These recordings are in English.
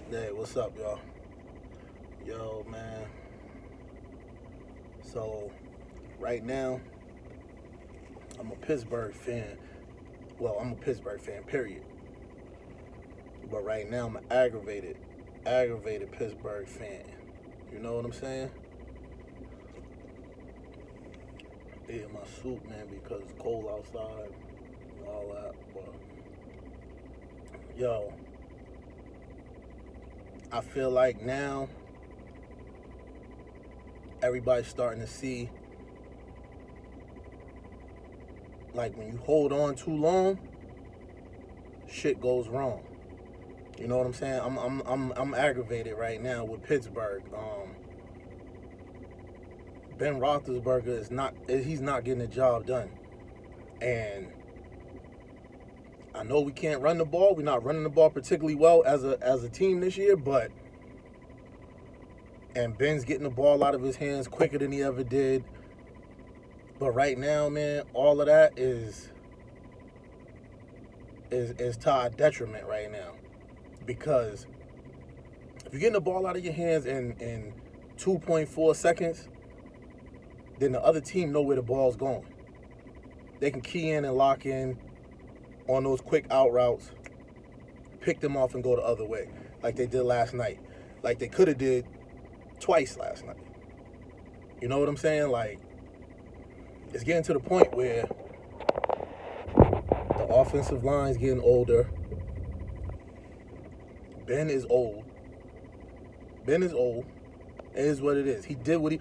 Hey, what's up, y'all? Yo, man. So, right now, I'm a Pittsburgh fan. Well, I'm a Pittsburgh fan, period. But right now, I'm an aggravated Pittsburgh fan. You know what I'm saying? Eating my soup, man, because it's cold outside and all that. But, yo, I feel like now everybody's starting to see, like, when you hold on too long, shit goes wrong. You know what I'm saying? I'm aggravated right now with Pittsburgh. Ben Roethlisberger he's not getting the job done, and I know we can't run the ball. We're not running the ball particularly well as a team this year, and Ben's getting the ball out of his hands quicker than he ever did. But right now, man, all of that is to our detriment right now, because if you're getting the ball out of your hands in 2.4 seconds, then the other team know where the ball's going. They can key in and lock in on those quick out routes, pick them off and go the other way, like they did last night, like they could have did twice last night. You know what I'm saying? Like, it's getting to the point where the offensive line's getting older. Ben is old. Ben is old. It is what it is. He did what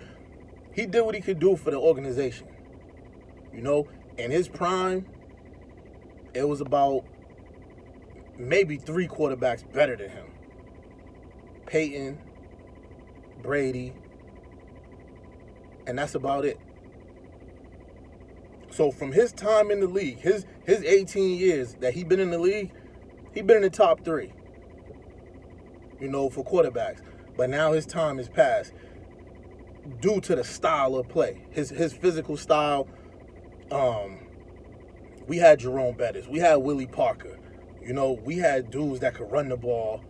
he could do for the organization. You know, in his prime, it was about maybe 3 quarterbacks better than him. Peyton, Brady, and that's about it. So from his time in the league, his 18 years that he been in the league, he been in the top 3, you know, for quarterbacks. But now his time has passed due to the style of play, his physical style. We had Jerome Bettis, we had Willie Parker. You know, we had dudes that could run the ball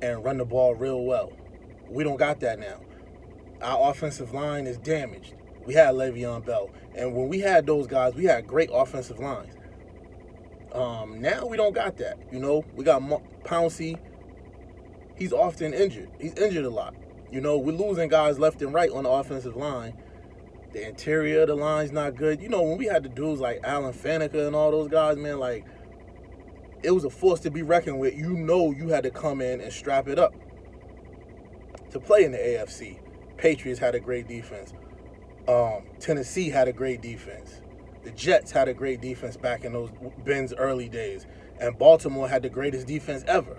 and run the ball real well. We don't got that now. Our offensive line is damaged. We had Le'Veon Bell, and when we had those guys, we had great offensive lines. Now we don't got that. You know, we got Pouncey. He's often injured. He's injured a lot. You know, we're losing guys left and right on the offensive line. The interior of the line's not good. You know, when we had the dudes like Alan Faneca and all those guys, man, like, it was a force to be reckoned with. You know, you had to come in and strap it up to play in the AFC. Patriots had a great defense. Tennessee had a great defense. The Jets had a great defense back in those Ben's early days, and Baltimore had the greatest defense ever.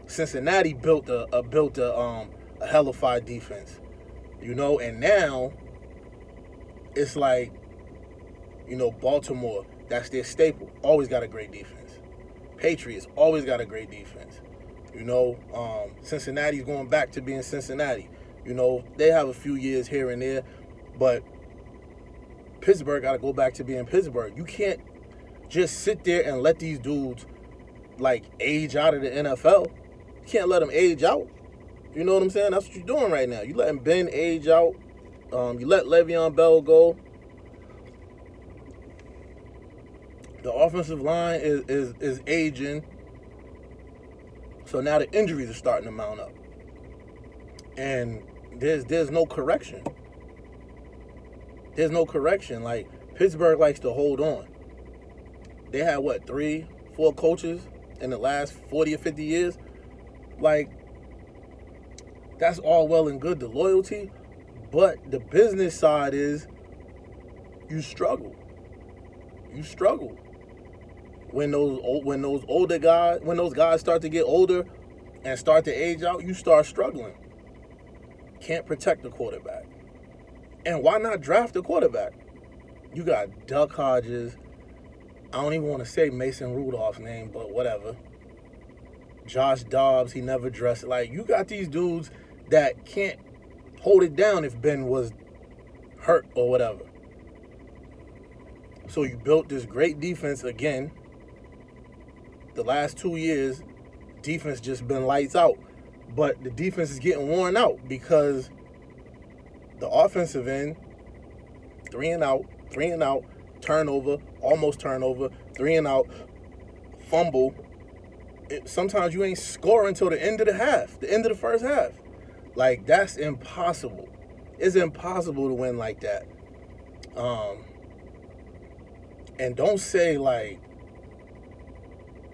Cincinnati built a hellified defense, you know, and now it's like, you know, Baltimore, that's their staple. Always got a great defense. Patriots always got a great defense. You know, Cincinnati's going back to being Cincinnati. You know, they have a few years here and there, but Pittsburgh got to go back to being Pittsburgh. You can't just sit there and let these dudes, like, age out of the NFL. You can't let them age out. You know what I'm saying? That's what you're doing right now. You letting Ben age out. You let Le'Veon Bell go. The offensive line is aging. So now the injuries are starting to mount up. And there's no correction. There's no correction. Like, Pittsburgh likes to hold on. They had, 3, 4 coaches in the last 40 or 50 years? Like, that's all well and good, the loyalty, but the business side is you struggle. You struggle. When those guys start to get older and start to age out, you start struggling. Can't protect the quarterback. And why not draft a quarterback? You got Duck Hodges. I don't even want to say Mason Rudolph's name, but whatever. Josh Dobbs, he never dressed. Like, you got these dudes that can't hold it down if Ben was hurt or whatever. So you built this great defense again. The last 2 years, defense just been lights out. But the defense is getting worn out because the offensive end, 3 and out, turnover, almost turnover, 3 and out, fumble. Sometimes you ain't scoring until the end of the half, the end of the first half. Like, that's impossible. It's impossible to win like that. And don't say like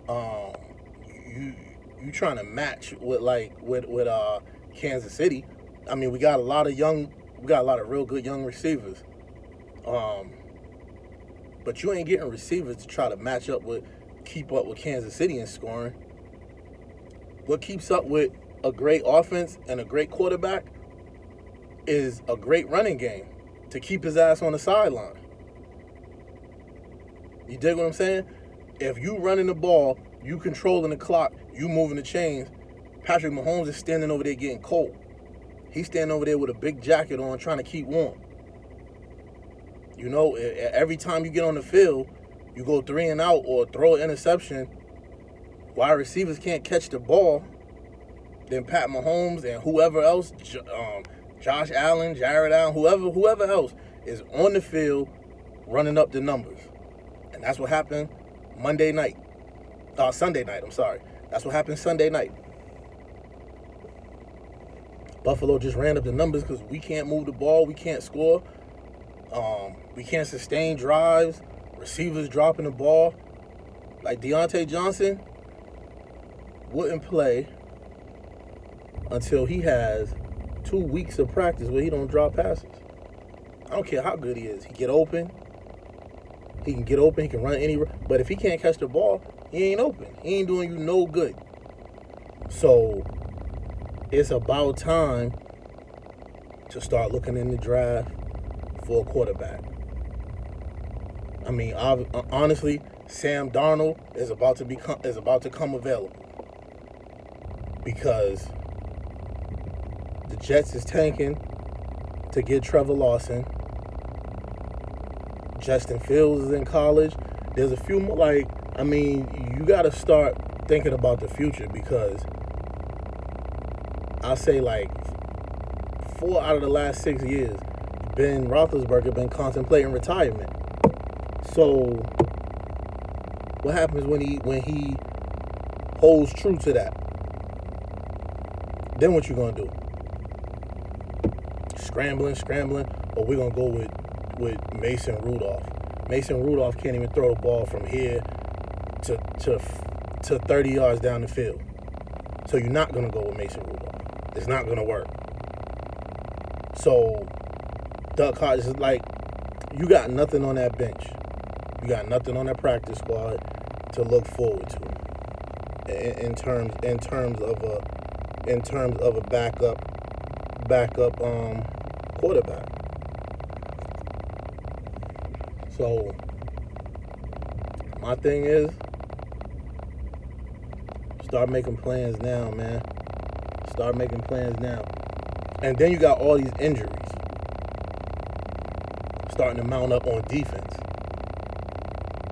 you trying to match with Kansas City. I mean, we got a lot of real good young receivers. But you ain't getting receivers to try to keep up with Kansas City in scoring. What keeps up with a great offense and a great quarterback is a great running game to keep his ass on the sideline. You dig what I'm saying? If you running the ball, you controlling the clock, you moving the chains, Patrick Mahomes is standing over there getting cold. He's standing over there with a big jacket on trying to keep warm. You know, every time you get on the field, you go 3 and out or throw an interception, wide receivers can't catch the ball, then Pat Mahomes and whoever else, Josh Allen, Jared Allen, whoever else is on the field running up the numbers. And that's what happened Sunday night. That's what happened Sunday night. Buffalo just ran up the numbers because we can't move the ball, we can't score, we can't sustain drives, receivers dropping the ball. Like Deontay Johnson wouldn't play until he has 2 weeks of practice where he don't drop passes. I don't care how good he is. He can get open, he can run anywhere. But if he can't catch the ball, he ain't open. He ain't doing you no good. So it's about time to start looking in the draft for a quarterback. I mean, honestly, Sam Darnold is about to come available because the Jets is tanking to get Trevor Lawson. Justin Fields is in college. There's a few more, you got to start thinking about the future because I'll say 4 out of the last 6 years, Ben Roethlisberger been contemplating retirement. So what happens when he holds true to that? Then what you gonna do? Scrambling, or we're gonna go with Mason Rudolph. Mason Rudolph can't even throw the ball from here to 30 yards down the field. So you're not gonna go with Mason Rudolph. It's not gonna work. So Duck Hodges is you got nothing on that bench. You got nothing on that practice squad to look forward to in terms of a backup quarterback. So my thing is, start making plans now, man. Start making plans now. And then you got all these injuries starting to mount up on defense.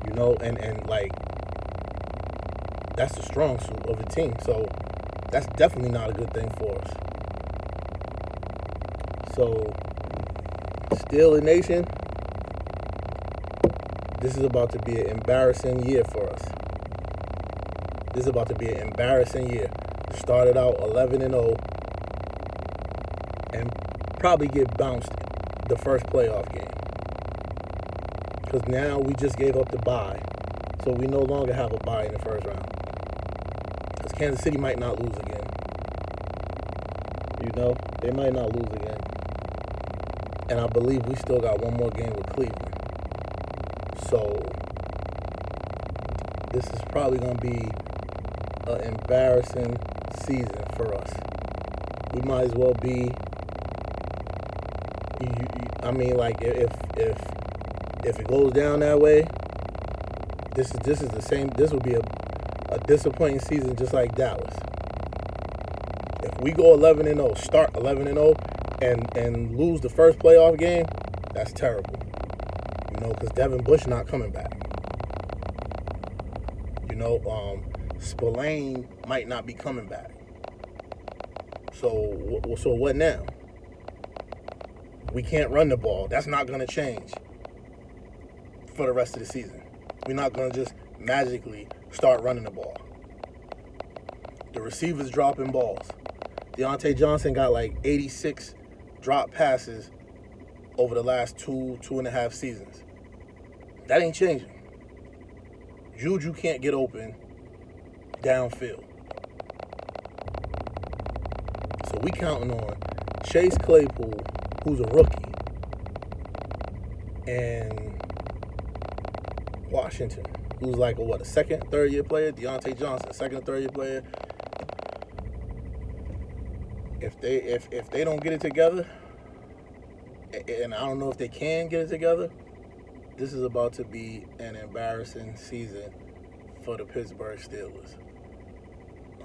You know, and that's the strong suit of the team. So that's definitely not a good thing for us. So, Steelers Nation, this is about to be an embarrassing year for us. This is about to be an embarrassing year. We started out 11-0 and probably get bounced the first playoff game. Because now we just gave up the bye. So we no longer have a bye in the first round. Because Kansas City might not lose again. You know, they might not lose again. And I believe we still got one more game with Cleveland. So this is probably going to be an embarrassing season for us. We might as well be. If it goes down that way, this is the same. This will be a disappointing season, just like Dallas. If we go 11-0, start 11-0, and lose the first playoff game, that's terrible. You know, because Devin Bush not coming back. You know, Spillane might not be coming back. So what now? We can't run the ball. That's not going to change for the rest of the season. We're not going to just magically start running the ball. The receivers dropping balls. Deontay Johnson got like 86 drop passes over the last two and a half seasons. That ain't changing. Juju can't get open downfield. So we counting on Chase Claypool, who's a rookie, and Washington, who's like a second, third year player. Deontay Johnson, second, third year player. If they don't get it together, and I don't know if they can get it together, this is about to be an embarrassing season for the Pittsburgh Steelers.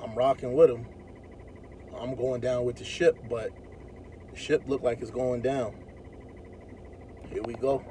I'm rocking with them. I'm going down with the ship, but the ship look like it's going down. Here we go.